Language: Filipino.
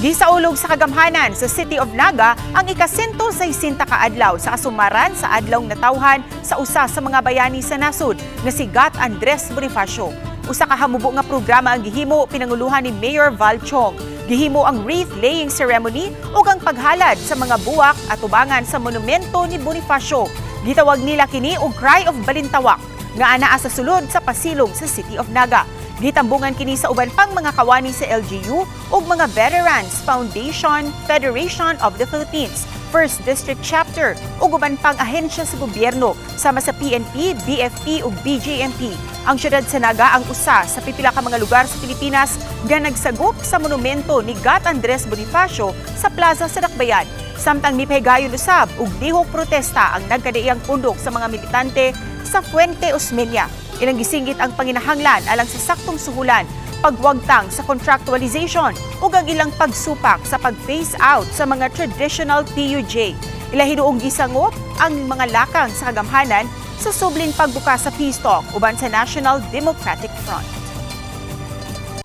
Gisaulog sa kagamhanan sa City of Naga ang ika-160 kaadlaw sa kasumaran sa adlaw natawhan sa usa sa mga bayani sa nasud nga si Gat Andres Bonifacio. Usa ka hamubo nga programa ang gihimo pinanguluhan ni Mayor Val Chong. Gihimo ang wreath-laying ceremony ug ang paghalad sa mga buwak at tubangan sa monumento ni Bonifacio. Gitawag nila kini og Cry of Balintawak nga anaa sa sulod sa pasilong sa City of Naga. Gitambungan kini sa uban pang mga kawani sa LGU ug mga Veterans Foundation Federation of the Philippines, 1st District Chapter ug uban pang ahensya sa gobyerno sama sa PNP, BFP ug BJMP. Ang syudad sa Naga ang usa sa pipila ka mga lugar sa Pilipinas nga nagsagop sa monumento ni Gat Andres Bonifacio sa Plaza sa Dakbayan. Samtang mipahigayon usab ug lihok protesta ang nagkadaiyang pundok sa mga militante sa Fuente Osmeña. Ilang gisingit ang panginahanglan alang sa saktong suhulan, pagwagtang sa contractualization ug ang ilang pagsupak sa pag-phase out sa mga traditional PUJ. Ilahinuong gisangop ang mga lakang sa kagamhanan sa subling pagbuka sa peace talk uban sa National Democratic Front.